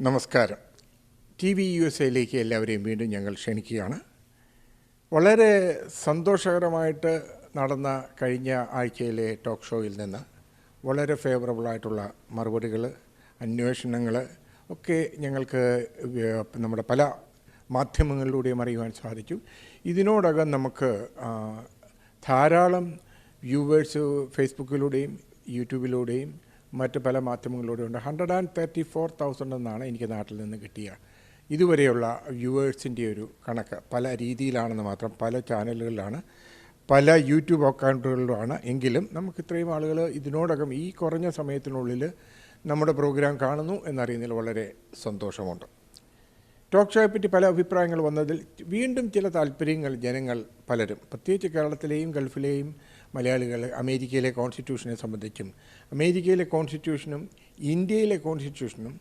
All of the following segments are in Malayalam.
നമസ്കാരം. TV USA എല്ലാവരെയും വീണ്ടും ഞങ്ങൾ ക്ഷണിക്കുകയാണ്. വളരെ സന്തോഷകരമായിട്ട് നടന്ന കഴിഞ്ഞ ആഴ്ചയിലെ ടോക്ക് ഷോയിൽ നിന്ന് വളരെ ഫേവറബിളായിട്ടുള്ള മറുപടികൾ, അന്വേഷണങ്ങൾ ഒക്കെ ഞങ്ങൾക്ക് നമ്മുടെ പല മാധ്യമങ്ങളിലൂടെയും അറിയുവാൻ സാധിച്ചു. ഇതിനോടകം നമുക്ക് ധാരാളം വ്യൂവേഴ്സ് ഫേസ്ബുക്കിലൂടെയും യൂട്യൂബിലൂടെയും മറ്റ് പല മാധ്യമങ്ങളിലൂടെ ഉണ്ട്. 134,000 എന്നാണ് എനിക്ക് നാട്ടിൽ നിന്ന് കിട്ടിയ ഇതുവരെയുള്ള വ്യൂവേഴ്സിൻ്റെ ഒരു കണക്ക്. പല രീതിയിലാണെന്ന് മാത്രം, പല ചാനലുകളിലാണ്, പല യൂട്യൂബ് അക്കൗണ്ടുകളിലുമാണ്. എങ്കിലും നമുക്ക് ഇത്രയും ആളുകൾ ഇതിനോടകം ഈ കുറഞ്ഞ സമയത്തിനുള്ളിൽ നമ്മുടെ പ്രോഗ്രാം കാണുന്നു എന്നറിയുന്നതിൽ വളരെ സന്തോഷമുണ്ട്. ടോക്ക് ഷോയെപ്പറ്റി പല അഭിപ്രായങ്ങൾ വന്നതിൽ വീണ്ടും ചില താല്പര്യങ്ങൾ ജനങ്ങൾ പലരും, പ്രത്യേകിച്ച് കേരളത്തിലെയും ഗൾഫിലെയും മലയാളികൾ, അമേരിക്കയിലെ കോൺസ്റ്റിറ്റ്യൂഷനെ സംബന്ധിച്ചും അമേരിക്കയിലെ കോൺസ്റ്റിറ്റ്യൂഷനും ഇന്ത്യയിലെ കോൺസ്റ്റിറ്റ്യൂഷനും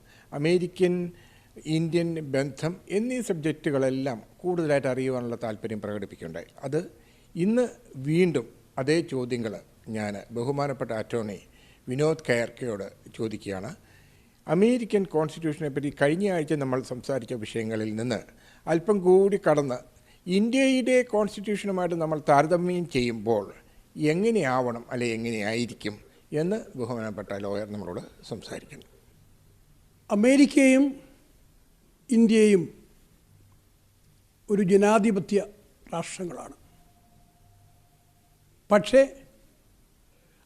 ഇന്ത്യൻ ബന്ധം എന്നീ സബ്ജക്റ്റുകളെല്ലാം കൂടുതലായിട്ട് അറിയുവാനുള്ള താല്പര്യം പ്രകടിപ്പിക്കുകയുണ്ടായി. അത് ഇന്ന് വീണ്ടും അതേ ചോദ്യങ്ങൾ ഞാൻ ബഹുമാനപ്പെട്ട അറ്റോർണി വിനോദ് ഖേർക്കയോട് ചോദിക്കുകയാണ്. അമേരിക്കൻ കോൺസ്റ്റിറ്റ്യൂഷനെ പറ്റി കഴിഞ്ഞ ആഴ്ച നമ്മൾ സംസാരിച്ച വിഷയങ്ങളിൽ നിന്ന് അല്പം കൂടി കടന്ന് ഇന്ത്യയുടെ കോൺസ്റ്റിറ്റ്യൂഷനുമായിട്ട് നമ്മൾ താരതമ്യം ചെയ്യുമ്പോൾ എങ്ങനെയാവണം, അല്ലെ എങ്ങനെയായിരിക്കും എന്ന് ബഹുമാനപ്പെട്ട ലോയർ നമ്മളോട് സംസാരിക്കുന്നു. അമേരിക്കയും ഇന്ത്യയും ഒരു ജനാധിപത്യ രാഷ്ട്രങ്ങളാണ്. പക്ഷേ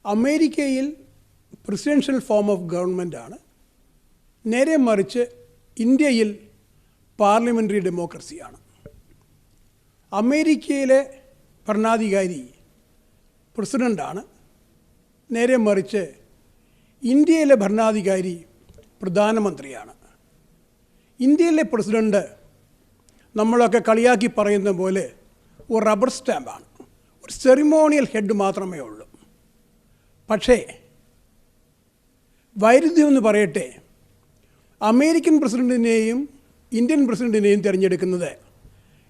അമേരിക്കയിൽ പ്രസിഡൻഷ്യൽ ഫോം ഓഫ് ഗവൺമെൻറ്റാണ്, നേരെ മറിച്ച് ഇന്ത്യയിൽ പാർലമെൻ്ററി ഡെമോക്രസിയാണ്. അമേരിക്കയിലെ ഭരണാധികാരി പ്രസിഡൻ്റാണ്, നേരെ മറിച്ച് ഇന്ത്യയിലെ ഭരണാധികാരി പ്രധാനമന്ത്രിയാണ്. ഇന്ത്യയിലെ പ്രസിഡൻ്റ് നമ്മളൊക്കെ കളിയാക്കി പറയുന്ന പോലെ ഒരു റബ്ബർ സ്റ്റാമ്പാണ്, ഒരു സെറിമോണിയൽ ഹെഡ് മാത്രമേ ഉള്ളൂ. പക്ഷേ വൈരുദ്ധ്യം എന്ന് പറയട്ടെ, അമേരിക്കൻ പ്രസിഡൻറ്റിനെയും ഇന്ത്യൻ പ്രസിഡൻറ്റിനെയും തിരഞ്ഞെടുക്കുന്നത്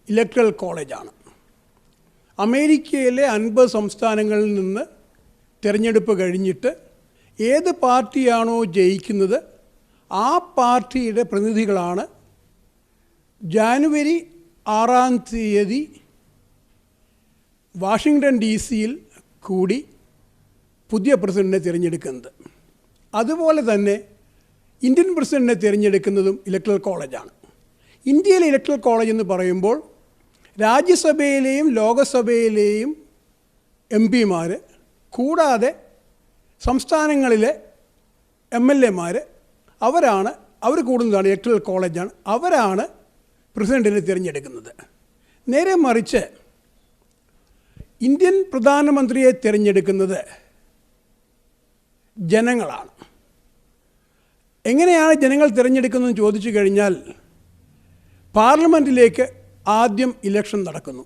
ഇലക്ട്രൽ കോളേജാണ്. അമേരിക്കയിലെ 50 സംസ്ഥാനങ്ങളിൽ നിന്ന് തിരഞ്ഞെടുപ്പ് കഴിഞ്ഞിട്ട് ഏത് പാർട്ടിയാണോ ജയിക്കുന്നത് ആ പാർട്ടിയുടെ പ്രതിനിധികളാണ് ജാനുവരി 6-ാം തീയതി വാഷിങ്ടൺ DC-യിൽ കൂടി പുതിയ പ്രസിഡൻറ്റിനെ തിരഞ്ഞെടുക്കുന്നത്. അതുപോലെ തന്നെ ഇന്ത്യൻ പ്രസിഡൻറ്റിനെ തിരഞ്ഞെടുക്കുന്നതും ഇലക്ട്രൽ കോളേജാണ്. ഇന്ത്യയിലെ ഇലക്ട്രൽ കോളേജ് എന്ന് പറയുമ്പോൾ രാജ്യസഭയിലെയും ലോകസഭയിലെയും MP-മാർ കൂടാതെ സംസ്ഥാനങ്ങളിലെ MLA-മാർ അവർ കൂടുന്നതാണ് ഇലക്ട്രൽ കോളേജാണ്. അവരാണ് പ്രസിഡൻറ്റിനെ തിരഞ്ഞെടുക്കുന്നത്. നേരെ മറിച്ച് ഇന്ത്യൻ പ്രധാനമന്ത്രിയെ തിരഞ്ഞെടുക്കുന്നത് ജനങ്ങളാണ്. എങ്ങനെയാണ് ജനങ്ങൾ തിരഞ്ഞെടുക്കുന്നതെന്ന് ചോദിച്ചു കഴിഞ്ഞാൽ, പാർലമെൻറ്റിലേക്ക് ആദ്യം ഇലക്ഷൻ നടക്കുന്നു.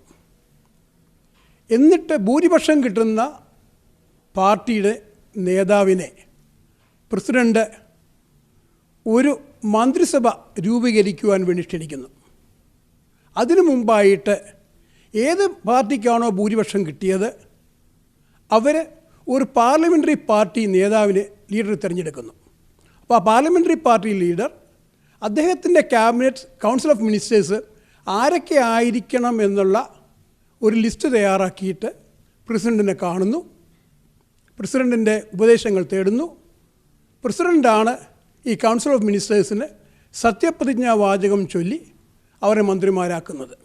എന്നിട്ട് ഭൂരിപക്ഷം കിട്ടുന്ന പാർട്ടിയുടെ നേതാവിനെ പ്രസിഡൻ്റ് ഒരു മന്ത്രിസഭ രൂപീകരിക്കുവാൻ വേണ്ടി ക്ഷണിക്കുന്നു. അതിനു മുമ്പായിട്ട് ഏത് പാർട്ടിക്കാണോ ഭൂരിപക്ഷം കിട്ടിയത് അവർ ഒരു പാർലമെൻ്ററി പാർട്ടി നേതാവിനെ ലീഡർ തിരഞ്ഞെടുക്കുന്നു. അപ്പോൾ ആ പാർലമെൻ്ററി പാർട്ടി ലീഡർ അദ്ദേഹത്തിൻ്റെ ക്യാബിനറ്റ് കൗൺസിൽ ഓഫ് മിനിസ്റ്റേഴ്സ് ആരൊക്കെ ആയിരിക്കണം എന്നുള്ള ഒരു ലിസ്റ്റ് തയ്യാറാക്കിയിട്ട് പ്രസിഡൻറ്റിനെ കാണുന്നു, പ്രസിഡൻറ്റിൻ്റെ ഉപദേശങ്ങൾ തേടുന്നു. പ്രസിഡൻ്റാണ് ഈ കൗൺസിൽ ഓഫ് മിനിസ്റ്റേഴ്സിന് സത്യപ്രതിജ്ഞാ വാചകം ചൊല്ലി അവരെ മന്ത്രിമാരാക്കുന്നത്.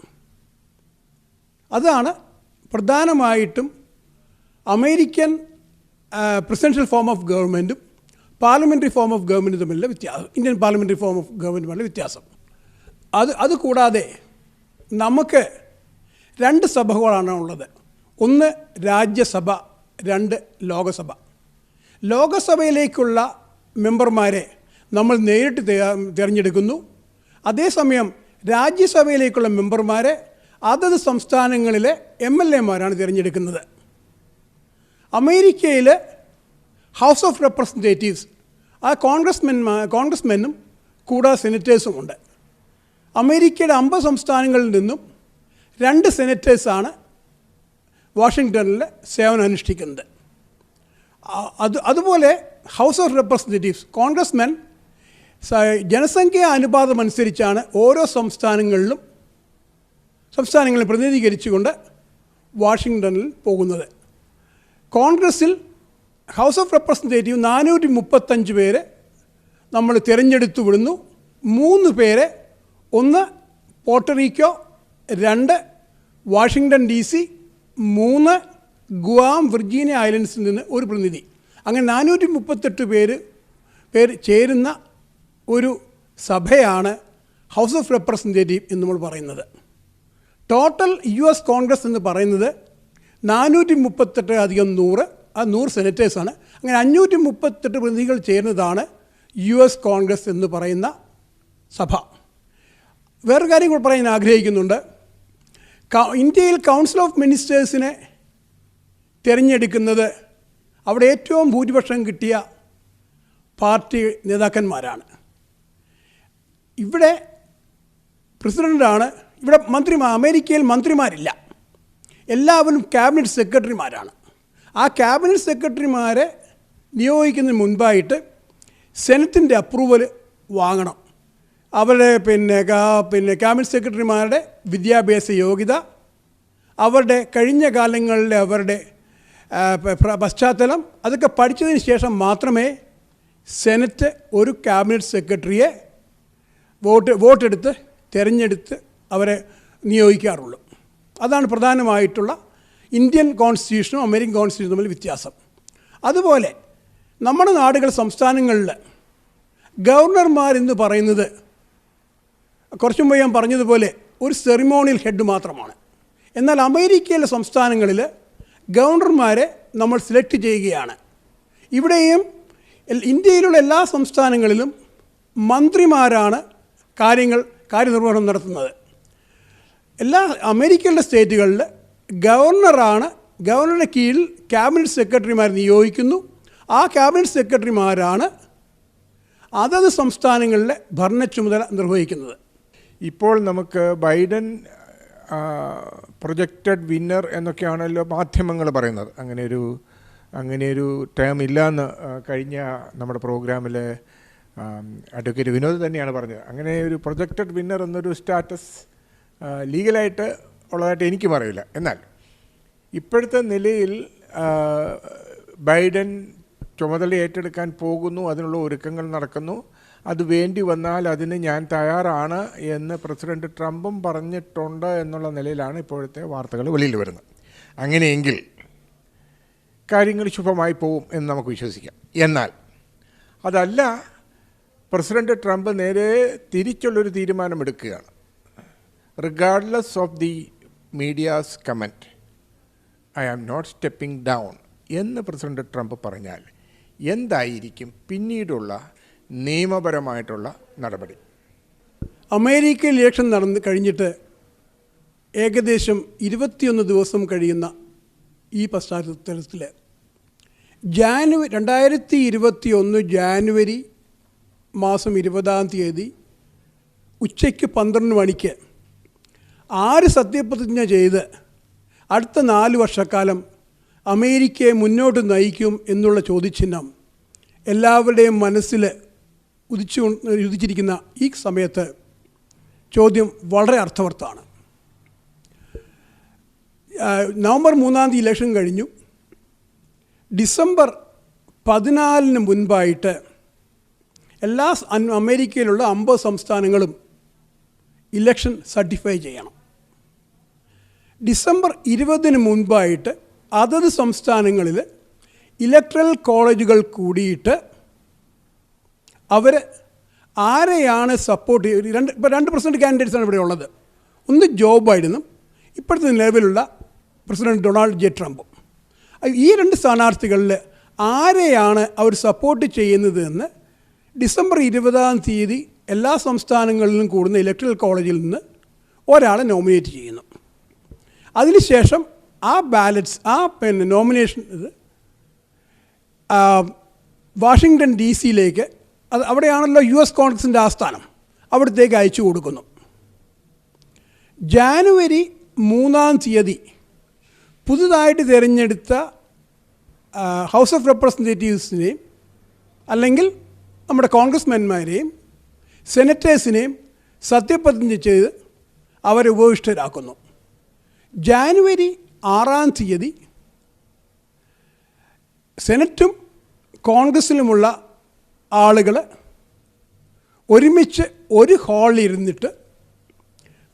അതാണ് പ്രധാനമായിട്ടും അമേരിക്കൻ പ്രസിഡൻഷ്യൽ ഫോം ഓഫ് ഗവൺമെൻറ്റും പാർലമെൻ്ററി ഫോം ഓഫ് ഗവൺമെൻറ്റും തമ്മിലുള്ള വ്യത്യാസം, ഇന്ത്യൻ പാർലമെൻ്ററി ഫോം ഓഫ് ഗവൺമെൻറ്റുമുള്ള വ്യത്യാസം. അതുകൂടാതെ നമുക്ക് 2 സഭകളാണ് ഉള്ളത്. ഒന്ന് രാജ്യസഭ, 2 ലോകസഭ. ലോകസഭയിലേക്കുള്ള മെമ്പർമാരെ നമ്മൾ നേരിട്ട് തിരഞ്ഞെടുക്കുന്നു. അതേസമയം രാജ്യസഭയിലേക്കുള്ള മെമ്പർമാരെ അതത് സംസ്ഥാനങ്ങളിലെ MLA-മാരാണ് തിരഞ്ഞെടുക്കുന്നത്. അമേരിക്കയിൽ ഹൗസ് ഓഫ് റെപ്രസെൻറ്റേറ്റീവ്സ് ആ കോൺഗ്രസ്മെന്നും കൂടാതെ സെനറ്റേഴ്സുമുണ്ട്. അമേരിക്കയുടെ 50 സംസ്ഥാനങ്ങളിൽ നിന്നും 2 സെനറ്റേഴ്സാണ് വാഷിങ്ടണിൽ സേവനം അനുഷ്ഠിക്കുന്നത്. അതുപോലെ ഹൗസ് ഓഫ് റെപ്രസെൻറ്റേറ്റീവ്സ് കോൺഗ്രസ്മെൻ ജനസംഖ്യാ അനുപാതം അനുസരിച്ചാണ് ഓരോ സംസ്ഥാനങ്ങളെ പ്രതിനിധീകരിച്ചുകൊണ്ട് വാഷിങ്ടണിൽ പോകുന്നത്. കോൺഗ്രസ്സിൽ ഹൗസ് ഓഫ് റെപ്രസെൻറ്റേറ്റീവ് 435 പേരെ നമ്മൾ തിരഞ്ഞെടുത്തു വിടുന്നു. 3 പേരെ, 1 പോർട്ടറീക്കോ, 2 വാഷിങ്ടൺ DC, 3 ഗുവാം വിർജീനിയ ഐലൻഡ്സിൽ നിന്ന് ഒരു പ്രതിനിധി. അങ്ങനെ 438 പേര് ചേരുന്ന ഒരു സഭയാണ് ഹൗസ് ഓഫ് റെപ്രസെൻറ്റേറ്റീവ് എന്ന് നമ്മൾ പറയുന്നത്. ടോട്ടൽ US കോൺഗ്രസ് എന്ന് പറയുന്നത് 438 അധികം 100, അത് 100 സെനറ്റേഴ്സാണ്. അങ്ങനെ 538 പ്രതിനിധികൾ ചേരുന്നതാണ് US കോൺഗ്രസ് എന്ന് പറയുന്ന സഭ. വേറൊരു കാര്യം കൂടെ പറയാൻ ആഗ്രഹിക്കുന്നുണ്ട്. ഇന്ത്യയിൽ കൗൺസിൽ ഓഫ് മിനിസ്റ്റേഴ്സിനെ തിരഞ്ഞെടുക്കുന്നത് അവിടെ ഏറ്റവും ഭൂരിപക്ഷം കിട്ടിയ പാർട്ടി നേതാക്കന്മാരാണ്. ഇവിടെ പ്രസിഡൻ്റാണ്. ഇവിടെ അമേരിക്കയിൽ മന്ത്രിമാരില്ല, എല്ലാവരും ക്യാബിനറ്റ് സെക്രട്ടറിമാരാണ്. ആ ക്യാബിനറ്റ് സെക്രട്ടറിമാരെ നിയോഗിക്കുന്നതിന് മുൻപായിട്ട് സെനറ്റിൻ്റെ അപ്രൂവൽ വാങ്ങണം. അവരുടെ ക്യാബിനറ്റ് സെക്രട്ടറിമാരുടെ വിദ്യാഭ്യാസ യോഗ്യത, അവരുടെ കഴിഞ്ഞ കാലങ്ങളിലെ അവരുടെ പശ്ചാത്തലം, അതൊക്കെ പഠിച്ചതിന് ശേഷം മാത്രമേ സെനറ്റ് ഒരു ക്യാബിനറ്റ് സെക്രട്ടറിയെ വോട്ടെടുത്ത് തിരഞ്ഞെടുത്ത് അവരെ നിയോഗിക്കാറുള്ളൂ. അതാണ് പ്രധാനമായിട്ടുള്ള ഇന്ത്യൻ കോൺസ്റ്റിറ്റ്യൂഷനും അമേരിക്കൻ കോൺസ്റ്റിറ്റ്യൂഷനും തമ്മിൽ വ്യത്യാസം. അതുപോലെ നമ്മുടെ സംസ്ഥാനങ്ങളിൽ ഗവർണർമാരെന്ന് പറയുന്നത് കുറച്ചു മുമ്പ് ഞാൻ പറഞ്ഞതുപോലെ ഒരു സെറിമോണിയൽ ഹെഡ് മാത്രമാണ്. എന്നാൽ അമേരിക്കയിലെ സംസ്ഥാനങ്ങളിൽ ഗവർണർമാരെ നമ്മൾ സെലക്ട് ചെയ്യുകയാണ്. ഇവിടെയും ഇന്ത്യയിലുള്ള എല്ലാ സംസ്ഥാനങ്ങളിലും മന്ത്രിമാരാണ് കാര്യനിർവഹണം നടത്തുന്നത്. എല്ലാ അമേരിക്കയിലെ സ്റ്റേറ്റുകളിൽ ഗവർണറുടെ കീഴിൽ ക്യാബിനറ്റ് സെക്രട്ടറിമാർ നിയോഗിക്കുന്നു. ആ ക്യാബിനറ്റ് സെക്രട്ടറിമാരാണ് അതത് സംസ്ഥാനങ്ങളിലെ ഭരണ ചുമതല നിർവഹിക്കുന്നത്. ഇപ്പോൾ നമുക്ക് ബൈഡൻ പ്രൊജക്റ്റഡ് വിന്നർ എന്നൊക്കെയാണല്ലോ മാധ്യമങ്ങൾ പറയുന്നത്. അങ്ങനെയൊരു ടേം ഇല്ലയെന്ന് കഴിഞ്ഞ നമ്മുടെ പ്രോഗ്രാമിൽ അഡ്വക്കേറ്റ് വിനോദ് തന്നെയാണ് പറഞ്ഞത്. അങ്ങനെ ഒരു പ്രൊജക്റ്റഡ് വിന്നർ എന്നൊരു സ്റ്റാറ്റസ് ലീഗലായിട്ട് ഉള്ളതായിട്ട് എനിക്കും അറിയില്ല. എന്നാൽ ഇപ്പോഴത്തെ നിലയിൽ ബൈഡൻ ചുമതല ഏറ്റെടുക്കാൻ പോകുന്നു, അതിനുള്ള ഒരുക്കങ്ങൾ നടക്കുന്നു. അത് വേണ്ടി വന്നാൽ അതിന് ഞാൻ തയ്യാറാണ് എന്ന് പ്രസിഡന്റ് ട്രംപും പറഞ്ഞിട്ടുണ്ട് എന്നുള്ള നിലയിലാണ് ഇപ്പോഴത്തെ വാർത്തകൾ വെളിയിൽ വരുന്നത്. അങ്ങനെയെങ്കിൽ കാര്യങ്ങൾ ശുഭമായി പോകും എന്ന് നമുക്ക് വിശ്വസിക്കാം. എന്നാൽ അതല്ല, പ്രസിഡന്റ് ട്രംപ് നേരെ തിരിച്ചുള്ളൊരു തീരുമാനമെടുക്കുകയാണ്. Regardless of the media's comment, I am not stepping down എന്ന് പ്രസിഡന്റ് ട്രംപ് പറഞ്ഞാൽ എന്തായിരിക്കും പിന്നീടുള്ള നിയമപരമായിട്ടുള്ള നടപടി? അമേരിക്കയിൽ ഇലക്ഷൻ കഴിഞ്ഞിട്ട് ഏകദേശം 21 ദിവസം കഴിയുന്ന ഈ പശ്ചാത്തലത്തിൽ 2021 ജാനുവരി മാസം 20 ഉച്ചയ്ക്ക് 12 മണിക്ക് ആര് സത്യപ്രതിജ്ഞ ചെയ്ത് അടുത്ത 4 വർഷക്കാലം അമേരിക്കയെ മുന്നോട്ട് നയിക്കും എന്നുള്ള ചോദ്യചിഹ്നം എല്ലാവരുടെയും മനസ്സിൽ ഉദിച്ചിരിക്കുന്ന ഈ സമയത്ത് ചോദ്യം വളരെ അർത്ഥവത്താണ്. നവംബർ 3 ഇലക്ഷൻ കഴിഞ്ഞു. ഡിസംബർ 14 മുൻപായിട്ട് എല്ലാ അമേരിക്കയിലുള്ള 50 സംസ്ഥാനങ്ങളും ഇലക്ഷൻ സർട്ടിഫൈ ചെയ്യണം. ഡിസംബർ 20 മുൻപായിട്ട് അതത് സംസ്ഥാനങ്ങളിൽ ഇലക്ട്രൽ കോളേജുകൾ കൂടിയിട്ട് അവർ ആരെയാണ് സപ്പോർട്ട് ചെയ്യുന്നത്? ഇപ്പോൾ 2 പ്രസിഡന്റ് കാൻഡിഡേറ്റ്സാണ് ഇവിടെ ഉള്ളത്. ഒന്ന് ജോ ബൈഡനും ഇപ്പോഴത്തെ നിലവിലുള്ള പ്രസിഡന്റ് ഡൊണാൾഡ് ജെ ട്രംപും. ഈ 2 സ്ഥാനാർത്ഥികളിൽ ആരെയാണ് അവർ സപ്പോർട്ട് ചെയ്യുന്നത് എന്ന് ഡിസംബർ 20 എല്ലാ സംസ്ഥാനങ്ങളിലും കൂടുന്ന ഇലക്ട്രൽ കോളേജിൽ നിന്ന് ഒരാളെ നോമിനേറ്റ് ചെയ്യുന്നു. അതിനുശേഷം ആ ബാലറ്റ്സ് നോമിനേഷൻ വാഷിങ്ടൺ DC അത് അവിടെയാണല്ലോ US കോൺഗ്രസിൻ്റെ ആസ്ഥാനം, അവിടത്തേക്ക് അയച്ചു കൊടുക്കുന്നു. ജാനുവരി 3 പുതുതായിട്ട് തിരഞ്ഞെടുത്ത ഹൗസ് ഓഫ് റെപ്രസെൻറ്റേറ്റീവ്സിനെയും അല്ലെങ്കിൽ നമ്മുടെ കോൺഗ്രസ്മെന്മാരെയും സെനറ്റേഴ്സിനെയും സത്യപ്രതിജ്ഞ ചെയ്ത് അവരെ ഉപവിഷ്ടരാക്കുന്നു. ജാനുവരി 6 സെനറ്റും കോൺഗ്രസ്സിലുമുള്ള ആളുകൾ ഒരുമിച്ച് ഒരു ഹാളിൽ ഇരുന്നിട്ട്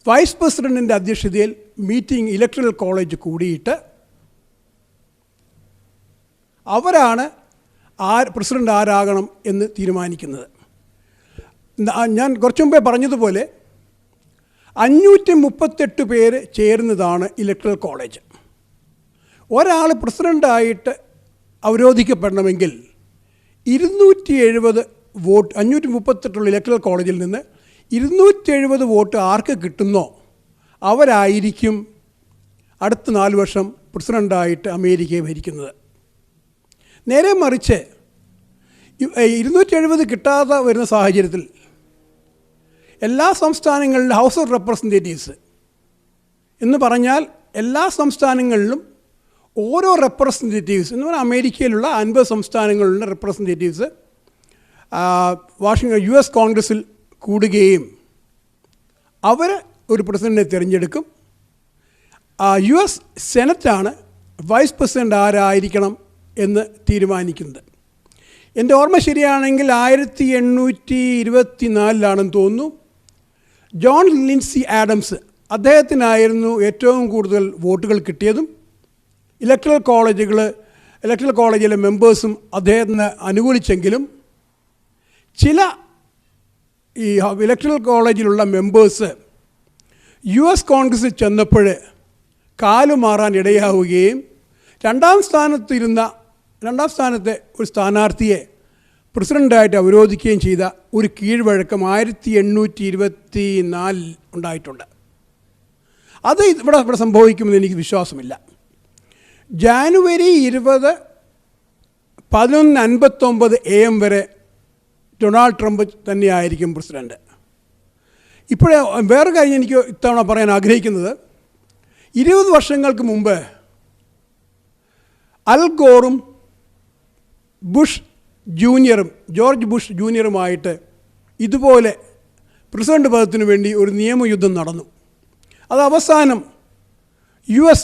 വൈസ് പ്രസിഡൻറ്റിൻ്റെ അധ്യക്ഷതയിൽ മീറ്റിംഗ് ഇലക്ട്രൽ കോളേജ് കൂടിയിട്ട് അവരാണ് പ്രസിഡൻ്റ് ആരാകണം എന്ന് തീരുമാനിക്കുന്നത്. ഞാൻ കുറച്ചു മുമ്പേ പറഞ്ഞതുപോലെ 538 പേര് ചേരുന്നതാണ് ഇലക്ട്രൽ കോളേജ്. ഒരാൾ പ്രസിഡൻ്റായിട്ട് അവരോധിക്കപ്പെടണമെങ്കിൽ 270 വോട്ട്, 538 ഇലക്ട്രൽ കോളേജിൽ നിന്ന് 270 വോട്ട് ആർക്ക് കിട്ടുന്നോ അവരായിരിക്കും അടുത്ത 4 വർഷം പ്രസിഡൻ്റായിട്ട് അമേരിക്കയെ ഭരിക്കുന്നത്. നേരെ മറിച്ച് 270 കിട്ടാതെ വരുന്ന സാഹചര്യത്തിൽ എല്ലാ സംസ്ഥാനങ്ങളിലും ഹൗസ് ഓഫ് റെപ്രസെൻറ്റേറ്റീവ്സ് എന്ന് പറഞ്ഞാൽ എല്ലാ സംസ്ഥാനങ്ങളിലും ഓരോ റെപ്രസെൻറ്റേറ്റീവ്സ് എന്ന് പറഞ്ഞാൽ അമേരിക്കയിലുള്ള 50 സംസ്ഥാനങ്ങളിലുള്ള റെപ്രസെൻറ്റേറ്റീവ്സ് US കോൺഗ്രസ്സിൽ കൂടുകയും അവർ ഒരു പ്രസിഡൻറ്റിനെ തിരഞ്ഞെടുക്കും. US സെനറ്റാണ് വൈസ് പ്രസിഡൻ്റ് ആരായിരിക്കണം എന്ന് തീരുമാനിക്കുന്നത്. എൻ്റെ ഓർമ്മ ശരിയാണെങ്കിൽ 1824 തോന്നുന്നു ജോൺ ലിൻസി ആഡംസ് അദ്ദേഹത്തിനായിരുന്നു ഏറ്റവും കൂടുതൽ വോട്ടുകൾ കിട്ടിയതും ഇലക്ട്രൽ കോളേജിലെ മെമ്പേഴ്സും അദ്ദേഹത്തിന് അനുകൂലിച്ചെങ്കിലും ചില ഈ ഇലക്ട്രൽ കോളേജിലുള്ള മെമ്പേഴ്സ് US കോൺഗ്രസ്സിൽ ചെന്നപ്പോൾ കാലുമാറാൻ ഇടയാവുകയും രണ്ടാം സ്ഥാനത്തെ ഒരു സ്ഥാനാർത്ഥിയെ പ്രസിഡൻ്റായിട്ട് അവരോധിക്കുകയും ചെയ്ത ഒരു കീഴ്വഴക്കം 1824 ഉണ്ടായിട്ടുണ്ട്. അത് ഇവിടെ സംഭവിക്കുമെന്ന് എനിക്ക് വിശ്വാസമില്ല. ജാനുവരി 20, 11:59 AM വരെ ഡൊണാൾഡ് ട്രംപ് തന്നെയായിരിക്കും പ്രസിഡൻറ്റ്. ഇപ്പോഴേ വേറെ കാര്യം എനിക്ക് ഇത്തവണ പറയാൻ ആഗ്രഹിക്കുന്നത്, 20 വർഷങ്ങൾക്ക് മുമ്പ് അൽ ഗോറും ജോർജ് ബുഷ് ജൂനിയറുമായിട്ട് ഇതുപോലെ പ്രസിഡന്റ് പദത്തിനു വേണ്ടി ഒരു നിയമയുദ്ധം നടന്നു. അത് അവസാനം US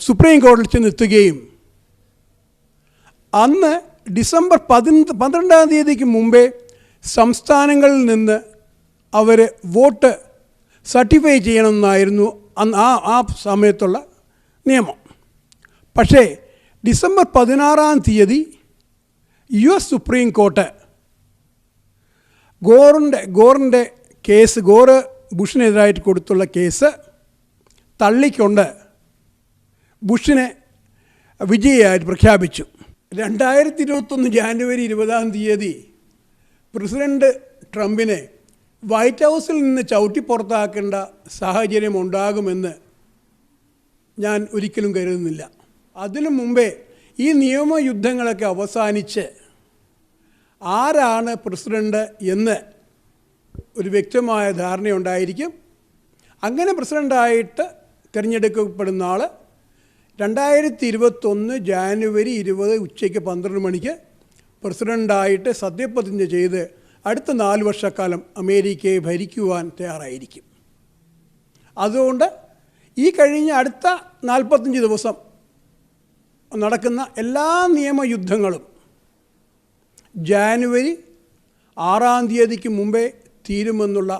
സുപ്രീം കോടതിയിൽ ചെന്നെത്തുകയും അന്ന് ഡിസംബർ 12 മുമ്പേ സംസ്ഥാനങ്ങളിൽ നിന്ന് അവർ വോട്ട് സർട്ടിഫൈ ചെയ്യണമെന്നായിരുന്നു ആ സമയത്തുള്ള നിയമം. പക്ഷേ ഡിസംബർ 16 US സുപ്രീം കോർട്ട് ഗോറിൻ്റെ കേസ്, ഗോറ് ബുഷിനെതിരായിട്ട് കൊടുത്തുള്ള കേസ് തള്ളിക്കൊണ്ട് ബുഷിനെ വിജയിയായിട്ട് പ്രഖ്യാപിച്ചു. 2021 ജാനുവരി 20 പ്രസിഡന്റ് ട്രംപിനെ വൈറ്റ് ഹൗസിൽ നിന്ന് ചവിട്ടിപ്പുറത്താക്കേണ്ട സാഹചര്യം ഉണ്ടാകുമെന്ന് ഞാൻ ഒരിക്കലും കരുതുന്നില്ല. അതിനു മുമ്പേ ഈ നിയമയുദ്ധങ്ങളൊക്കെ അവസാനിച്ച് ആരാണ് പ്രസിഡന്റ് എന്ന് ഒരു വ്യക്തമായ ധാരണയുണ്ടായിരിക്കും. അങ്ങനെ പ്രസിഡൻ്റായിട്ട് തിരഞ്ഞെടുക്കപ്പെടുന്ന ആൾ 2021 ജാനുവരി 20 ഉച്ചയ്ക്ക് 12 മണിക്ക് പ്രസിഡൻ്റായിട്ട് സത്യപ്രതിജ്ഞ ചെയ്ത് അടുത്ത 4 വർഷക്കാലം അമേരിക്കയെ ഭരിക്കുവാൻ തയ്യാറായിരിക്കും. അതുകൊണ്ട് ഈ കഴിഞ്ഞ അടുത്ത 45 ദിവസം നടക്കുന്ന എല്ലാ നിയമയുദ്ധങ്ങളും ജാനുവരി 6 മുമ്പേ തീരുമെന്നുള്ള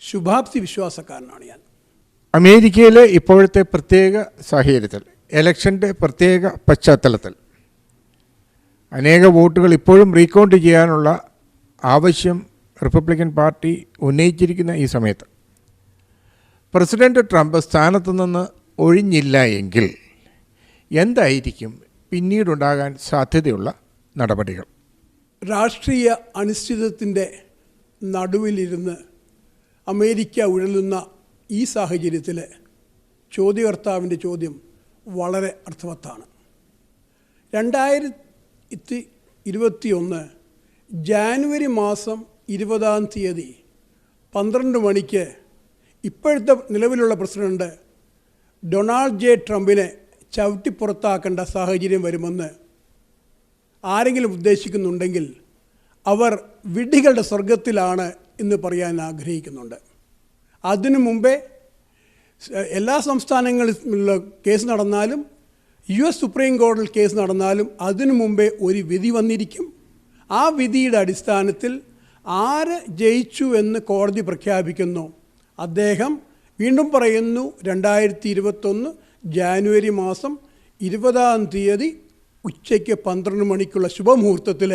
ശുഭാപ്തി വിശ്വാസക്കാരനാണ് ഞാൻ. അമേരിക്കയിലെ ഇപ്പോഴത്തെ പ്രത്യേക സാഹചര്യത്തിൽ, ഇലക്ഷൻ്റെ പ്രത്യേക പശ്ചാത്തലത്തിൽ അനേക വോട്ടുകൾ ഇപ്പോഴും റീകൗണ്ട് ചെയ്യാനുള്ള ആവശ്യം റിപ്പബ്ലിക്കൻ പാർട്ടി ഉന്നയിച്ചിരിക്കുന്ന ഈ സമയത്ത് പ്രസിഡന്റ് ട്രംപ് സ്ഥാനത്തു നിന്ന് ഒഴിഞ്ഞില്ല എങ്കിൽ എന്തായിരിക്കും പിന്നീടുണ്ടാകാൻ സാധ്യതയുള്ള നടപടികൾ? രാഷ്ട്രീയ അനിശ്ചിതത്വത്തിൻ്റെ നടുവിലിരുന്ന് അമേരിക്ക ഉഴലുന്ന ഈ സാഹചര്യത്തിൽ ചോദ്യകർത്താവിൻ്റെ ചോദ്യം വളരെ അർത്ഥവത്താണ്. 2021 ജാനുവരി 20 12 മണിക്ക് ഇപ്പോഴത്തെ നിലവിലുള്ള പ്രസിഡന്റ് ഡൊണാൾഡ് ജെ ട്രംപിനെ ചവിട്ടിപ്പുറത്താക്കേണ്ട സാഹചര്യം വരുമെന്ന് ആരെങ്കിലും ഉദ്ദേശിക്കുന്നുണ്ടെങ്കിൽ അവർ വിഡ്ഢികളുടെ സ്വർഗത്തിലാണ് എന്ന് പറയാൻ ആഗ്രഹിക്കുന്നുണ്ട്. അതിനു മുമ്പേ എല്ലാ സംസ്ഥാനങ്ങളിലും കേസ് നടന്നാലും US സുപ്രീം കോടതിയിൽ കേസ് നടന്നാലും അതിനു മുമ്പേ ഒരു വിധി വന്നിരിക്കും. ആ വിധിയുടെ അടിസ്ഥാനത്തിൽ ആര് ജയിച്ചു എന്ന് കോടതി പ്രഖ്യാപിക്കുന്നു, അദ്ദേഹം വീണ്ടും പറയുന്നു 2021 ജാനുവരി മാസം 20 ഉച്ചയ്ക്ക് 12 മണിക്കുള്ള ശുഭമുഹൂർത്തത്തിൽ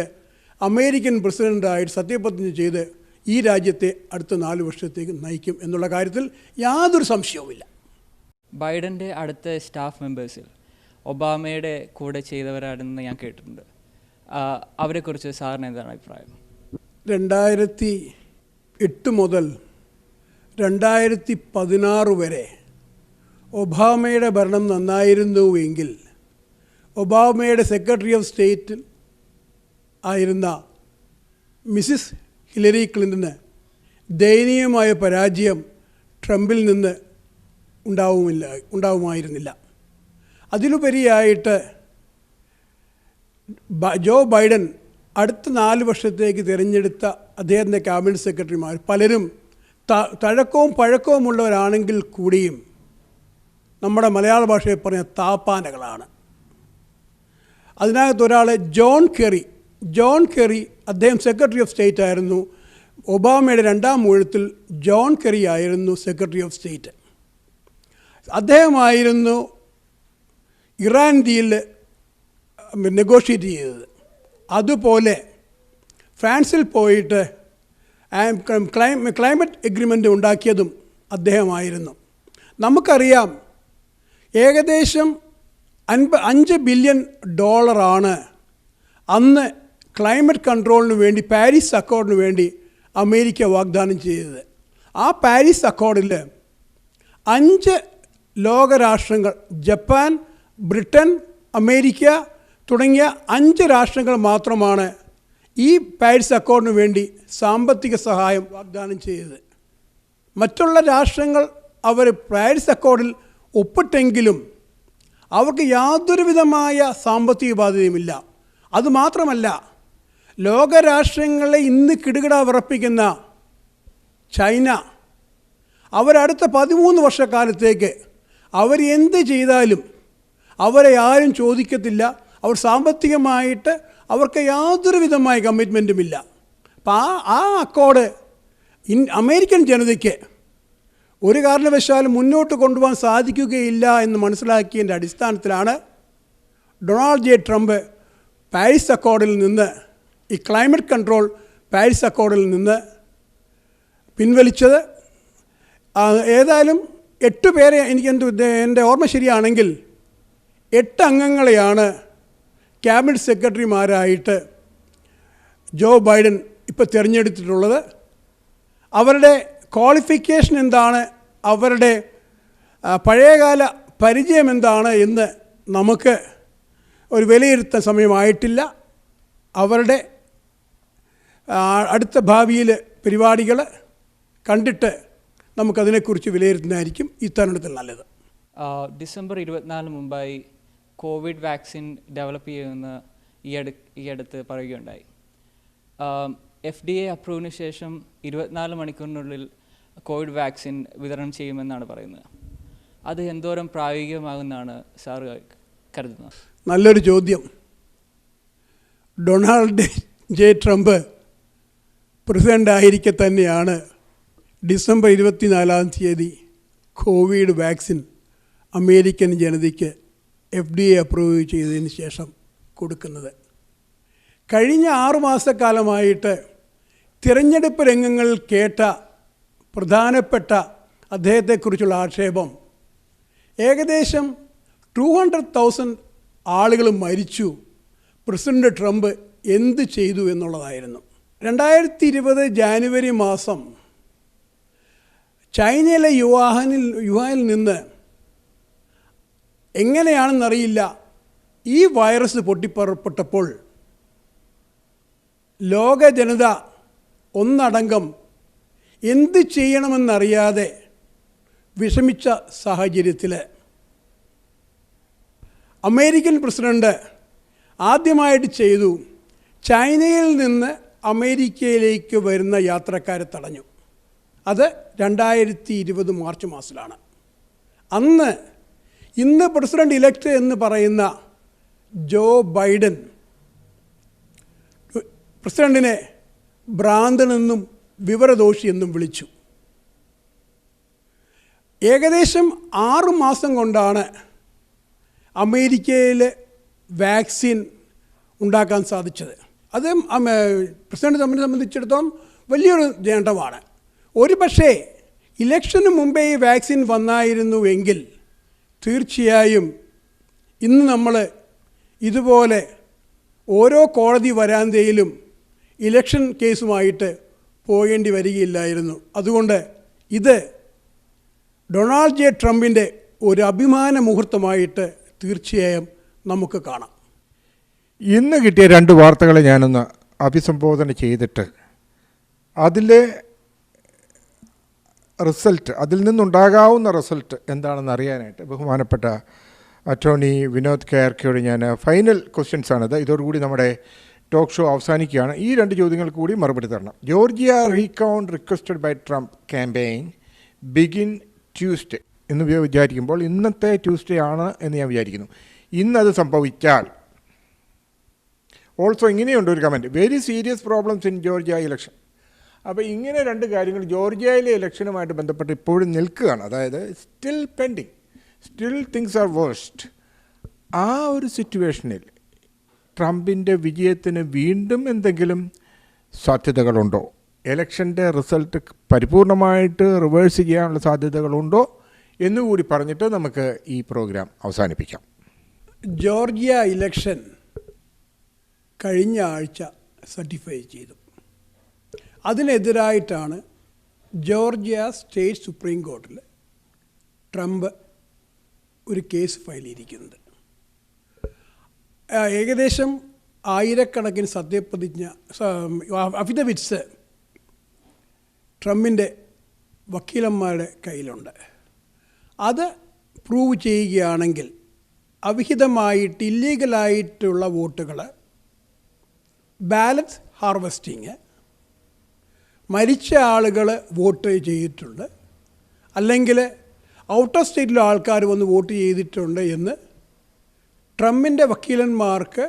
അമേരിക്കൻ പ്രസിഡൻ്റായിട്ട് സത്യപ്രതിജ്ഞ ചെയ്ത് ഈ രാജ്യത്തെ അടുത്ത 4 വർഷത്തേക്ക് നയിക്കും എന്നുള്ള കാര്യത്തിൽ യാതൊരു സംശയവുമില്ല. ബൈഡൻ്റെ അടുത്ത സ്റ്റാഫ് മെമ്പേഴ്സിൽ ഒബാമയുടെ കൂടെ ചെയ്തവരാണെന്ന് ഞാൻ കേട്ടിട്ടുണ്ട്. അവരെക്കുറിച്ച് സാറിന് എന്താണ് അഭിപ്രായം? 2008 മുതൽ 2016 വരെ ഒബാമയുടെ ഭരണം നന്നായിരുന്നുവെങ്കിൽ ഒബാമയുടെ സെക്രട്ടറി ഓഫ് സ്റ്റേറ്റ് ആയിരുന്ന മിസിസ് ഹിലരി ക്ലിൻ്റന് ദയനീയമായ പരാജയം ട്രംപിൽ നിന്ന് ഉണ്ടാവുമായിരുന്നില്ല. അതിലുപരിയായിട്ട് ജോ ബൈഡൻ അടുത്ത 4 വർഷത്തേക്ക് തിരഞ്ഞെടുത്ത അദ്ദേഹത്തിൻ്റെ ക്യാബിനറ്റ് സെക്രട്ടറിമാർ പലരും തഴക്കവും പഴക്കവുമുള്ളവരാണെങ്കിൽ കൂടിയും നമ്മുടെ മലയാള ഭാഷയിൽ പറഞ്ഞ താപ്പാനകളാണ്. അതിനകത്ത് ഒരാൾ ജോൺ കെറി അദ്ദേഹം സെക്രട്ടറി ഓഫ് സ്റ്റേറ്റ് ആയിരുന്നു. ഒബാമയുടെ 2ാം ഊഴത്തിൽ ജോൺ കെറി ആയിരുന്നു സെക്രട്ടറി ഓഫ് സ്റ്റേറ്റ്. അദ്ദേഹമായിരുന്നു ഇറാൻ ഡീൽ നെഗോഷിയേറ്റ് ചെയ്തത്. അതുപോലെ ഫ്രാൻസിൽ പോയിട്ട് ക്ലൈമറ്റ് എഗ്രിമെൻ്റ് ഉണ്ടാക്കിയതും അദ്ദേഹമായിരുന്നു. നമുക്കറിയാം ഏകദേശം $5 ബില്യൺ അന്ന് ക്ലൈമറ്റ് കൺട്രോളിന് വേണ്ടി പാരീസ് അക്കോർഡിന് വേണ്ടി അമേരിക്ക വാഗ്ദാനം ചെയ്തത്. ആ പാരീസ് അക്കോർഡിൽ 5 ലോകരാഷ്ട്രങ്ങൾ ജപ്പാൻ, ബ്രിട്ടൻ, അമേരിക്ക തുടങ്ങിയ 5 രാഷ്ട്രങ്ങൾ മാത്രമാണ് ഈ പാരീസ് അക്കോർഡിന് വേണ്ടി സാമ്പത്തിക സഹായം വാഗ്ദാനം ചെയ്തത്. മറ്റുള്ള രാഷ്ട്രങ്ങൾ അവർ പാരീസ് അക്കോർഡിൽ ഒപ്പിട്ടെങ്കിലും അവർക്ക് യാതൊരുവിധമായ സാമ്പത്തിക ബാധ്യതയുമില്ല. അതുമാത്രമല്ല, ലോകരാഷ്ട്രങ്ങളെ ഇന്ന് കിടുകിട വിറപ്പിക്കുന്ന ചൈന അവരടുത്ത 13 വർഷക്കാലത്തേക്ക് അവർ എന്ത് ചെയ്താലും അവരെ ആരും ചോദിക്കത്തില്ല. അവർ സാമ്പത്തികമായിട്ട് അവർക്ക് യാതൊരു വിധമായ കമ്മിറ്റ്മെൻറ്റുമില്ല. അപ്പം ആ അക്കോർഡ് അമേരിക്കൻ ജനതയ്ക്ക് ഒരു കാരണവശാലും മുന്നോട്ട് കൊണ്ടുപോകാൻ സാധിക്കുകയില്ല എന്ന് മനസ്സിലാക്കിയതിൻ്റെ അടിസ്ഥാനത്തിലാണ് ഡൊണാൾഡ് ജെ ട്രംപ് പാരീസ് അക്കോർഡിൽ നിന്ന് ഈ ക്ലൈമറ്റ് കൺട്രോൾ പാരീസ് അക്കോർഡിൽ നിന്ന് പിൻവലിച്ചത്. ഏതായാലും 8 പേരെ എൻ്റെ ഓർമ്മ ശരിയാണെങ്കിൽ 8 അംഗങ്ങളെയാണ് ക്യാബിനറ്റ് സെക്രട്ടറിമാരായിട്ട് ജോ ബൈഡൻ ഇപ്പോൾ തിരഞ്ഞെടുത്തിട്ടുള്ളത്. അവരുടെ ക്വാളിഫിക്കേഷൻ എന്താണ്, അവരുടെ പഴയകാല പരിചയം എന്താണ് എന്ന് നമുക്ക് ഒരു വിലയിരുത്താൻ സമയമായിട്ടില്ല. അവരുടെ അടുത്ത ഭാവിയിൽ പരിപാടികൾ കണ്ടിട്ട് നമുക്കതിനെക്കുറിച്ച് വിലയിരുത്തുന്നതായിരിക്കും ഈ തരുണത്തിൽ നല്ലത്. ഡിസംബർ 24 മുമ്പായി കോവിഡ് വാക്സിൻ ഡെവലപ്പ് ചെയ്യുമെന്ന് ഈ അടുത്ത് പറയുകയുണ്ടായി. FDA അപ്രൂവിന് ശേഷം 24 മണിക്കൂറിനുള്ളിൽ കോവിഡ് വാക്സിൻ വിതരണം ചെയ്യുമെന്നാണ് പറയുന്നത്. അത് എന്തോരം പ്രായോഗികമാകുമെന്നാണ് സാറ് കരുതുന്നത്? നല്ലൊരു ചോദ്യം. ഡൊണാൾഡ് ജെ ട്രംപ് പ്രസിഡൻ്റ് ആയിരിക്കെ തന്നെയാണ് ഡിസംബർ 24 കോവിഡ് വാക്സിൻ അമേരിക്കൻ ജനതയ്ക്ക് FDA അപ്രൂവ് ചെയ്തതിന് ശേഷം കൊടുക്കുന്നത്. കഴിഞ്ഞ 6 മാസക്കാലമായിട്ട് തിരഞ്ഞെടുപ്പ് രംഗങ്ങളിൽ കേട്ട പ്രധാനപ്പെട്ട അദ്ദേഹത്തെക്കുറിച്ചുള്ള ആക്ഷേപം ഏകദേശം 200,000 ആളുകൾ മരിച്ചു, പ്രസിഡന്റ് ട്രംപ് എന്ത് ചെയ്തു എന്നുള്ളതായിരുന്നു. 2020 ജാനുവരി മാസം ചൈനയിലെ യുഹാനിൽ നിന്ന് എങ്ങനെയാണെന്നറിയില്ല ഈ വൈറസ് പൊട്ടിപ്പുറപ്പെട്ടപ്പോൾ ലോക ജനത ഒന്നടങ്കം എന്ത് ചെയ്യണമെന്നറിയാതെ വിഷമിച്ച സാഹചര്യത്തിൽ അമേരിക്കൻ പ്രസിഡന്റ് ആദ്യമായിട്ട് ചെയ്തു ചൈനയിൽ നിന്ന് അമേരിക്കയിലേക്ക് വരുന്ന യാത്രക്കാരെ തടഞ്ഞു. അത് 2020 മാർച്ച് മാസത്തിലാണ്. ഇന്ന് പ്രസിഡന്റ് ഇലക്ട് എന്ന് പറയുന്ന ജോ ബൈഡൻ പ്രസിഡന്റിനെ ഭ്രാന്തനെന്നും വിവരദോഷിയെന്നും വിളിച്ചു. ഏകദേശം 6 മാസം കൊണ്ടാണ് അമേരിക്കയിൽ വാക്സിൻ ഉണ്ടാക്കാൻ സാധിച്ചത്. അത് പ്രസിഡന്റ് സംബന്ധിച്ചിടത്തോളം വലിയൊരു നേട്ടമാണ്. ഒരു പക്ഷേ ഇലക്ഷന് മുമ്പേ ഈ വാക്സിൻ വന്നായിരുന്നുവെങ്കിൽ തീർച്ചയായും ഇന്ന് നമ്മൾ ഇതുപോലെ ഓരോ കോടതി വരാന്തയിലും ഇലക്ഷൻ കേസുമായിട്ട് പോകേണ്ടി വരികയില്ലായിരുന്നു. അതുകൊണ്ട് ഇത് ഡൊണാൾഡ് ജെ ട്രംപിൻ്റെ ഒരു അഭിമാന മുഹൂർത്തമായിട്ട് തീർച്ചയായും നമുക്ക് കാണാം. ഇന്ന് കിട്ടിയ 2 വാർത്തകളെ ഞാനൊന്ന് അഭിസംബോധന ചെയ്തിട്ട് അതിലെ റിസൾട്ട്, അതിൽ നിന്നുണ്ടാകാവുന്ന റിസൾട്ട് എന്താണെന്ന് അറിയാനായിട്ട് ബഹുമാനപ്പെട്ട അറ്റോർണി വിനോദ് കെയർക്കയോട് ഞാൻ ഫൈനൽ ക്വസ്റ്റ്യൻസാണിത്. ഇതോടുകൂടി നമ്മുടെ ടോക്ക് ഷോ അവസാനിക്കുകയാണ്. ഈ 2 ചോദ്യങ്ങൾക്ക് കൂടി മറുപടി തരണം. Georgia recount requested by Trump campaign begin Tuesday എന്ന് വിചാരിക്കുമ്പോൾ ഇന്നത്തെ ട്യൂസ്ഡേ ആണ് എന്ന് ഞാൻ വിചാരിക്കുന്നു. ഇന്നത് സംഭവിച്ചാൽ ഓൾസോ ഇങ്ങനെയുണ്ട് ഒരു comment, very serious problems in Georgia election. അപ്പോൾ ഇങ്ങനെ 2 കാര്യങ്ങൾ ജോർജിയയിലെ ഇലക്ഷനുമായിട്ട് ബന്ധപ്പെട്ട് ഇപ്പോഴും നിൽക്കുകയാണ്. അതായത് still pending, still things are worst. ആ ഒരു സിറ്റുവേഷനിൽ ട്രംപിൻ്റെ വിജയത്തിന് വീണ്ടും എന്തെങ്കിലും സാധ്യതകളുണ്ടോ? ഇലക്ഷൻ്റെ റിസൾട്ട് പരിപൂർണമായിട്ട് റിവേഴ്സ് ചെയ്യാനുള്ള സാധ്യതകളുണ്ടോ എന്നുകൂടി പറഞ്ഞിട്ട് നമുക്ക് ഈ പ്രോഗ്രാം അവസാനിപ്പിക്കാം. ജോർജിയ ഇലക്ഷൻ കഴിഞ്ഞ ആഴ്ച സർട്ടിഫൈ ചെയ്തു. അതിനെതിരായിട്ടാണ് ജോർജിയ സ്റ്റേറ്റ് സുപ്രീം കോർട്ടിൽ ട്രംപ് ഒരു കേസ് ഫയൽ ചെയ്തിരിക്കുന്നത്. ഏകദേശം 1000കണക്കിന് സത്യപ്രതിജ്ഞ അഫിഡവിറ്റ്സ് ട്രംപിൻ്റെ വക്കീലന്മാരുടെ കയ്യിലുണ്ട്. അത് പ്രൂവ് ചെയ്യുകയാണെങ്കിൽ അവിഹിതമായിട്ട് ഇല്ലീഗലായിട്ടുള്ള വോട്ടുകൾ, ബാലറ്റ് ഹാർവെസ്റ്റിങ്, മരിച്ച ആളുകൾ വോട്ട് ചെയ്തിട്ടുണ്ട്, അല്ലെങ്കിൽ ഔട്ട് ഓഫ് സ്റ്റേറ്റിലെ ആൾക്കാർ വന്ന് വോട്ട് ചെയ്തിട്ടുണ്ട് എന്ന് ട്രംപിൻ്റെ വക്കീലന്മാർക്ക്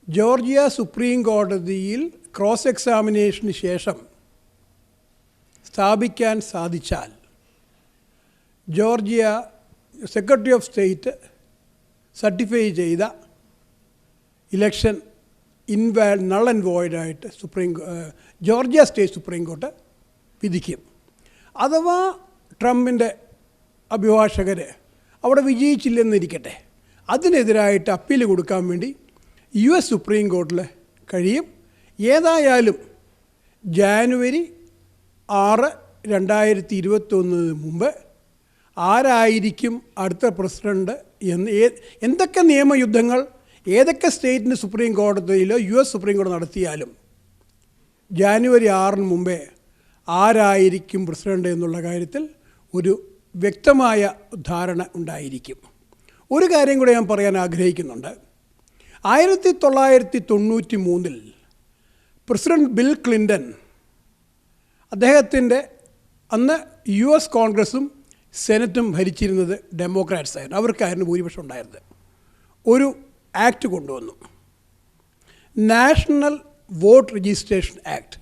ജോർജിയ സുപ്രീം കോടതിയിൽ ക്രോസ് എക്സാമിനേഷന് ശേഷം സ്ഥാപിക്കാൻ സാധിച്ചാൽ Georgia secretary of state certify ചെയ്ത ഇലക്ഷൻ നൾ ആൻഡ് വോയിഡായിട്ട് ജോർജിയ സ്റ്റേറ്റ് സുപ്രീം കോർട്ട് വിധിക്കും. അഥവാ ട്രംപിൻ്റെ അഭിഭാഷകർ അവിടെ വിജയിച്ചില്ലെന്നിരിക്കട്ടെ, അതിനെതിരായിട്ട് അപ്പീൽ കൊടുക്കാൻ വേണ്ടി US സുപ്രീം കോർട്ടിൽ കഴിയും. ഏതായാലും ജാനുവരി 6, 2021 മുമ്പ് ആരായിരിക്കും അടുത്ത പ്രസിഡന്റ് എന്ന് എന്തൊക്കെ നിയമയുദ്ധങ്ങൾ ഏതൊക്കെ സ്റ്റേറ്റിന് സുപ്രീം കോടതിയിലോ US സുപ്രീം കോടതി നടത്തിയാലും ജാനുവരി 6 മുമ്പേ ആരായിരിക്കും പ്രസിഡന്റ് എന്നുള്ള കാര്യത്തിൽ ഒരു വ്യക്തമായ ധാരണ ഉണ്ടായിരിക്കും. ഒരു കാര്യം കൂടെ ഞാൻ പറയാൻ ആഗ്രഹിക്കുന്നുണ്ട്. 1993 പ്രസിഡന്റ് ബിൽ ക്ലിൻ്റൺ, അദ്ദേഹത്തിൻ്റെ അന്ന് US കോൺഗ്രസും സെനറ്റും ഭരിച്ചിരുന്നത് ഡെമോക്രാറ്റ്സ് ആയിരുന്നു, അവർക്കായിരുന്നു ഭൂരിപക്ഷം ഉണ്ടായിരുന്നത്, ഒരു ആക്ട് കൊണ്ടുവന്നു, നാഷണൽ വോട്ട് രജിസ്ട്രേഷൻ ആക്ട്.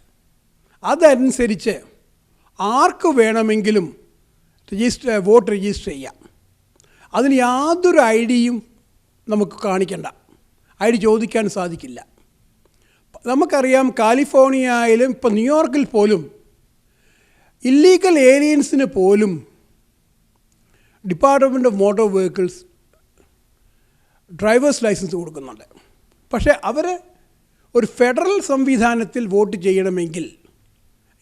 അതനുസരിച്ച് ആർക്ക് വേണമെങ്കിലും വോട്ട് രജിസ്റ്റർ ചെയ്യാം. അതിന് യാതൊരു ID-യും നമുക്ക് കാണിക്കണ്ട, ID ചോദിക്കാൻ സാധിക്കില്ല. നമുക്കറിയാം കാലിഫോർണിയയിലും ഇപ്പോൾ ന്യൂയോർക്കിൽ പോലും ഇല്ലീഗൽ ഏലിയൻസിന് പോലും department of motor vehicles drivers license കൊടുക്കുന്നുണ്ട്. പക്ഷേ അവർ ഒരു ഫെഡറൽ സംവിധാനത്തിൽ വോട്ട് ചെയ്യണമെങ്കിൽ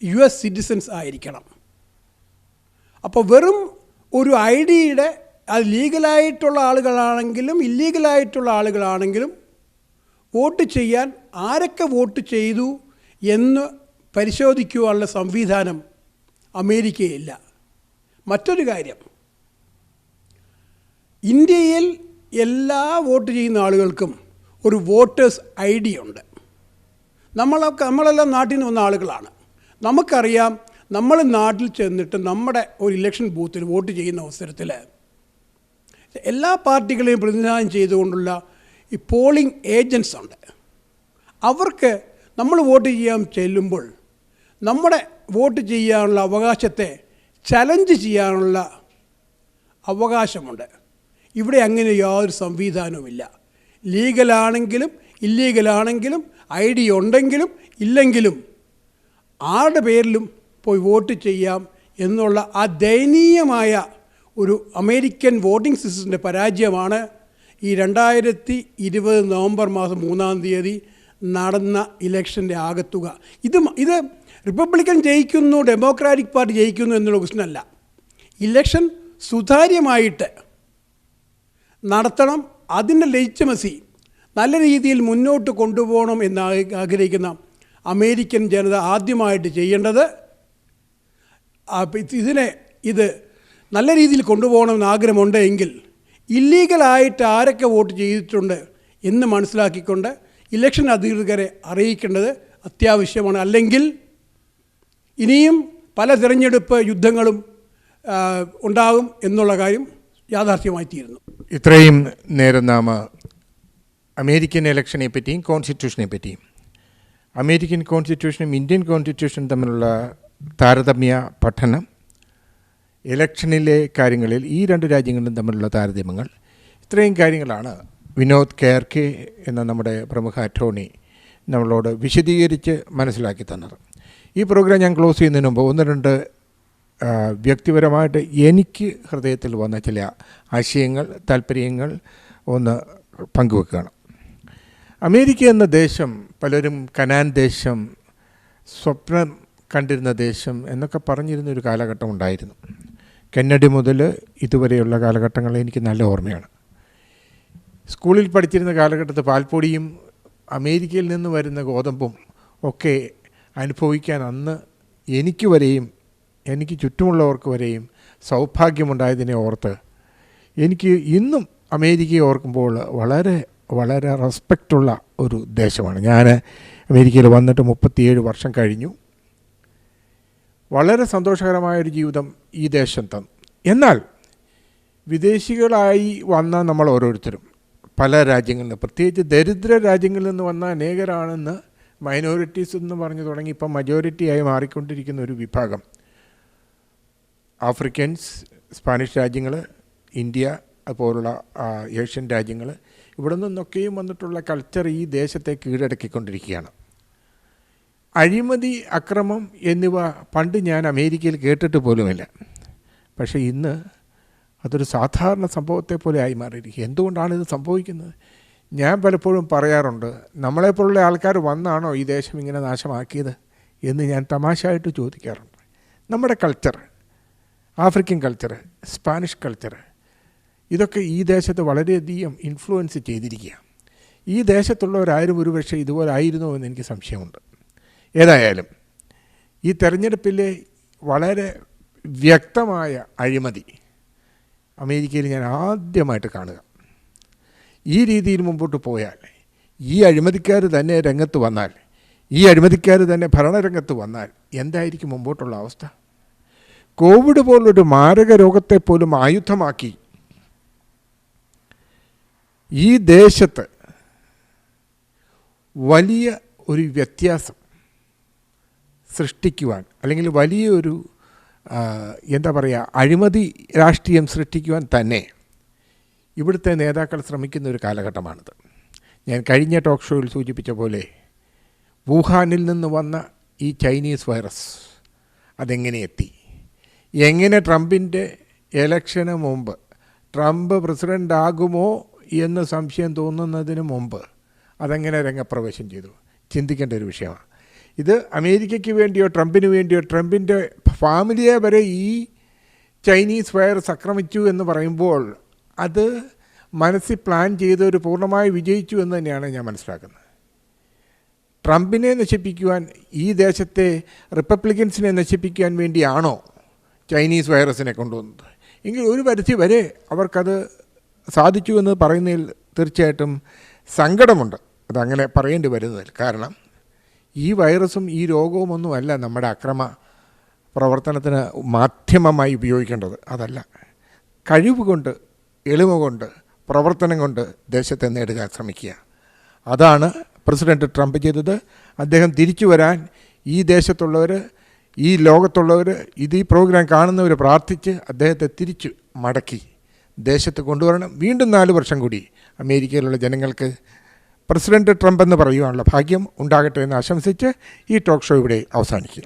US സിറ്റിസൻസ് ആയിരിക്കണം. അപ്പോൾ വെറും ഒരു ID-യുടെ അത് ലീഗലായിട്ടുള്ള ആളുകളാണെങ്കിലും ഇല്ലീഗലായിട്ടുള്ള ആളുകളാണെങ്കിലും വോട്ട് ചെയ്യാൻ ആരൊക്കെ വോട്ട് ചെയ്തു എന്ന് പരിശോധിക്കുവാനുള്ള സംവിധാനം അമേരിക്കയില്ല. മറ്റൊരു കാര്യം, ഇന്ത്യയിൽ എല്ലാ വോട്ട് ചെയ്യുന്ന ആളുകൾക്കും ഒരു വോട്ടേഴ്സ് ID ഉണ്ട്. നമ്മളെല്ലാം നാട്ടിൽ നിന്ന് വന്ന ആളുകളാണ്. നമുക്കറിയാം, നമ്മൾ നാട്ടിൽ ചെന്നിട്ട് നമ്മുടെ ഒരു ഇലക്ഷൻ ബൂത്തിൽ വോട്ട് ചെയ്യുന്ന അവസരത്തിൽ എല്ലാ പാർട്ടികളെയും പ്രതിനിധാനം ചെയ്തുകൊണ്ടുള്ള ഈ പോളിംഗ് ഏജൻറ്റ്സ് ഉണ്ട്. അവർക്ക് നമ്മൾ വോട്ട് ചെയ്യാൻ ചെല്ലുമ്പോൾ നമ്മുടെ വോട്ട് ചെയ്യാനുള്ള അവകാശത്തെ ചലഞ്ച് ചെയ്യാനുള്ള അവകാശമുണ്ട്. ഇവിടെ അങ്ങനെ യാതൊരു സംവിധാനവുമില്ല. ലീഗലാണെങ്കിലും ഇല്ലീഗലാണെങ്കിലും ID ഉണ്ടെങ്കിലും ഇല്ലെങ്കിലും ആരുടെ പേരിലും പോയി വോട്ട് ചെയ്യാം എന്നുള്ള ആ ദയനീയമായ ഒരു അമേരിക്കൻ വോട്ടിംഗ് സിസ്റ്റത്തിൻ്റെ പരാജയമാണ് ഈ 2020 നവംബർ മാസം 3-ാം തീയതി നടന്ന ഇലക്ഷൻ്റെ ആകത്തുക. ഇത് റിപ്പബ്ലിക്കൻ ജയിക്കുന്നു, ഡെമോക്രാറ്റിക് പാർട്ടി ജയിക്കുന്നു എന്നുള്ള ക്വസ്റ്റ്യനല്ല. ഇലക്ഷൻ സുതാര്യമായിട്ട് നടത്തണം, അതിൻ്റെ ലെജിറ്റിമസി നല്ല രീതിയിൽ മുന്നോട്ട് കൊണ്ടുപോകണം എന്ന് ആഗ്രഹിക്കുന്ന അമേരിക്കൻ ജനത ആദ്യമായിട്ട് ചെയ്യേണ്ടത് ഇത് നല്ല രീതിയിൽ കൊണ്ടുപോകണമെന്ന് ആഗ്രഹമുണ്ട് എങ്കിൽ ഇല്ലീഗലായിട്ട് ആരൊക്കെ വോട്ട് ചെയ്തിട്ടുണ്ട് എന്ന് മനസ്സിലാക്കിക്കൊണ്ട് ഇലക്ഷൻ അധികൃതരെ അറിയിക്കേണ്ടത് അത്യാവശ്യമാണ്. അല്ലെങ്കിൽ ഇനിയും പല തിരഞ്ഞെടുപ്പ് യുദ്ധങ്ങളും ഉണ്ടാകും എന്നുള്ള കാര്യം യാഥാർത്ഥ്യമായി തീരുന്നു. ഇത്രയും നേരം നാം അമേരിക്കൻ ഇലക്ഷനെ പറ്റിയും കോൺസ്റ്റിറ്റ്യൂഷനെ പറ്റിയും അമേരിക്കൻ കോൺസ്റ്റിറ്റ്യൂഷനും ഇന്ത്യൻ കോൺസ്റ്റിറ്റ്യൂഷനും തമ്മിലുള്ള താരതമ്യ പഠനം, ഇലക്ഷനിലെ കാര്യങ്ങളിൽ ഈ രണ്ട് രാജ്യങ്ങളും തമ്മിലുള്ള താരതമ്യങ്ങൾ, ഇത്രയും കാര്യങ്ങളാണ് വിനോദ് കെയർക്കെ എന്ന നമ്മുടെ പ്രമുഖ അറ്റോർണി നമ്മളോട് വിശദീകരിച്ച് മനസ്സിലാക്കി തന്നത്. ഈ പ്രോഗ്രാം ഞാൻ ക്ലോസ് ചെയ്യുന്നതിന് മുമ്പ് 1-2 വ്യക്തിപരമായിട്ട് എനിക്ക് ഹൃദയത്തിൽ വന്ന ചില ആശയങ്ങൾ, താല്പര്യങ്ങൾ ഒന്ന് പങ്കുവെക്കുകയാണ്. അമേരിക്ക എന്ന ദേശം പലരും കനാൻ ദേശം, സ്വപ്നം കണ്ടിരുന്ന ദേശം എന്നൊക്കെ പറഞ്ഞിരുന്നൊരു കാലഘട്ടം ഉണ്ടായിരുന്നു. കെന്നഡി മുതൽ ഇതുവരെയുള്ള കാലഘട്ടങ്ങൾ എനിക്ക് നല്ല ഓർമ്മയാണ്. സ്കൂളിൽ പഠിച്ചിരുന്ന കാലഘട്ടത്തിൽ പാൽപ്പൊടിയും അമേരിക്കയിൽ നിന്ന് വരുന്ന ഗോതമ്പും ഒക്കെ അനുഭവിക്കാൻ അന്ന് എനിക്ക് ചുറ്റുമുള്ളവർക്ക് വരെയും സൗഭാഗ്യമുണ്ടായതിനെ ഓർത്ത് എനിക്ക് ഇന്നും അമേരിക്കയെ ഓർക്കുമ്പോൾ വളരെ വളരെ റെസ്പെക്റ്റുള്ള ഒരു ദേശമാണ്. ഞാൻ അമേരിക്കയിൽ വന്നിട്ട് 37 വർഷം കഴിഞ്ഞു. വളരെ സന്തോഷകരമായൊരു ജീവിതം ഈ ദേശം തന്നു. എന്നാൽ വിദേശികളായി വന്ന നമ്മൾ ഓരോരുത്തരും പല രാജ്യങ്ങളിൽ നിന്ന്, പ്രത്യേകിച്ച് ദരിദ്ര രാജ്യങ്ങളിൽ നിന്ന് വന്ന അനേകരാണെന്ന് മൈനോറിറ്റീസ് എന്ന് പറഞ്ഞു തുടങ്ങി ഇപ്പം മജോറിറ്റിയായി മാറിക്കൊണ്ടിരിക്കുന്ന ഒരു വിഭാഗം ആഫ്രിക്കൻസ്, സ്പാനിഷ് രാജ്യങ്ങൾ, ഇന്ത്യ പോലുള്ള ഏഷ്യൻ രാജ്യങ്ങൾ, ഇവിടെ നിന്നൊക്കെയും വന്നിട്ടുള്ള കൾച്ചർ ഈ ദേശത്തെ കീഴടക്കിക്കൊണ്ടിരിക്കുകയാണ്. അഴിമതി, അക്രമം എന്നിവ പണ്ട് ഞാൻ അമേരിക്കയിൽ കേട്ടിട്ട് പോലുമില്ല. പക്ഷേ ഇന്ന് അതൊരു സാധാരണ സംഭവത്തെ പോലെ ആയി മാറിയിരിക്കുക. എന്തുകൊണ്ടാണിത് സംഭവിക്കുന്നത്? ഞാൻ പലപ്പോഴും പറയാറുണ്ട്, നമ്മളെപ്പോലുള്ള ആൾക്കാർ വന്നാണോ ഈ ദേശം ഇങ്ങനെ നാശമാക്കിയത് എന്ന് ഞാൻ തമാശയായിട്ട് ചോദിക്കാറുണ്ട്. നമ്മുടെ culture, African culture, Spanish culture, ഇതൊക്കെ ഈ ദേശത്ത് വളരെയധികം ഇൻഫ്ലുവൻസ് ചെയ്തിരിക്കുക. ഈ ദേശത്തുള്ളവരാരും ഒരുപക്ഷെ ഇതുപോലെ ആയിരുന്നോ എന്ന് എനിക്ക് സംശയമുണ്ട്. ഏതായാലും ഈ തെരഞ്ഞെടുപ്പിലെ വളരെ വ്യക്തമായ അഴിമതി അമേരിക്കയിൽ ഞാൻ ആദ്യമായിട്ട് കാണുക. ഈ രീതിയിൽ മുമ്പോട്ട് പോയാൽ, ഈ അഴിമതിക്കാർ തന്നെ രംഗത്ത് വന്നാൽ, ഈ അഴിമതിക്കാർ തന്നെ ഭരണരംഗത്ത് വന്നാൽ എന്തായിരിക്കും മുമ്പോട്ടുള്ള അവസ്ഥ? കോവിഡ് പോലൊരു മാരക രോഗത്തെ പോലും ആയുധമാക്കി ഈ ദേശത്ത് വലിയ ഒരു വ്യത്യാസം സൃഷ്ടിക്കുവാൻ, അല്ലെങ്കിൽ വലിയൊരു അഴിമതി രാഷ്ട്രീയം സൃഷ്ടിക്കുവാൻ തന്നെ ഇവിടുത്തെ നേതാക്കൾ ശ്രമിക്കുന്ന ഒരു കാലഘട്ടമാണിത്. ഞാൻ കഴിഞ്ഞ ടോക്ക് ഷോയിൽ സൂചിപ്പിച്ച പോലെ വുഹാനിൽ നിന്ന് വന്ന ഈ ചൈനീസ് വൈറസ് അതെങ്ങനെ എത്തി, എങ്ങനെ ട്രംപിൻ്റെ ഇലക്ഷന് മുമ്പ് ട്രംപ് പ്രസിഡൻ്റ് ആകുമോ എന്ന് സംശയം തോന്നുന്നതിന് മുമ്പ് അതെങ്ങനെ രംഗപ്രവേശം ചെയ്തു, ചിന്തിക്കേണ്ട ഒരു വിഷയമാണ്. ഇത് അമേരിക്കയ്ക്ക് വേണ്ടിയോ ട്രംപിന് വേണ്ടിയോ, ട്രംപിൻ്റെ ഫാമിലിയെ വരെ ഈ ചൈനീസ് വൈറസ് ആക്രമിച്ചു എന്ന് പറയുമ്പോൾ അത് മനസ്സിൽ പ്ലാൻ ചെയ്തൊരു പൂർണ്ണമായി വിജയിച്ചു എന്ന് തന്നെയാണ് ഞാൻ മനസ്സിലാക്കുന്നത്. ട്രംപിനെ നശിപ്പിക്കുവാൻ, ഈ ദേശത്തെ റിപ്പബ്ലിക്കൻസിനെ നശിപ്പിക്കാൻ വേണ്ടിയാണോ ചൈനീസ് വൈറസിനെ കൊണ്ടുവന്നത്? എങ്കിൽ ഒരു പരിധി വരെ അവർക്കത് സാധിച്ചു എന്ന് പറയുന്നതിൽ തീർച്ചയായിട്ടും സങ്കടമുണ്ട്, അതങ്ങനെ പറയേണ്ടി വരുന്നതിൽ. കാരണം ഈ വൈറസും ഈ രോഗവും ഒന്നുമല്ല നമ്മുടെ അക്രമ പ്രവർത്തനത്തിന് മാധ്യമമായി ഉപയോഗിക്കേണ്ടത്. അതല്ല, കഴിവ് കൊണ്ട്, എളിമ കൊണ്ട്, പ്രവർത്തനം കൊണ്ട് ദേശത്തെ നേടുക ശ്രമിക്കുക. അതാണ് പ്രസിഡന്റ് ട്രംപ് ചെയ്തത്. അദ്ദേഹം തിരിച്ചു വരാൻ ഈ ദേശത്തുള്ളവർ, ഈ ലോകത്തുള്ളവർ, ഈ പ്രോഗ്രാം കാണുന്നവർ പ്രാർത്ഥിച്ച് അദ്ദേഹത്തെ തിരിച്ചു മടക്കി ദേശത്ത് കൊണ്ടുവരണം. വീണ്ടും 4 വർഷം കൂടി അമേരിക്കയിലുള്ള ജനങ്ങൾക്ക് പ്രസിഡന്റ് ട്രംപ് എന്ന് പറയുവാനുള്ള ഭാഗ്യം ഉണ്ടാകട്ടെ എന്ന് ആശംസിച്ച് ഈ ടോക്ക് ഷോ ഇവിടെ അവസാനിക്കുക.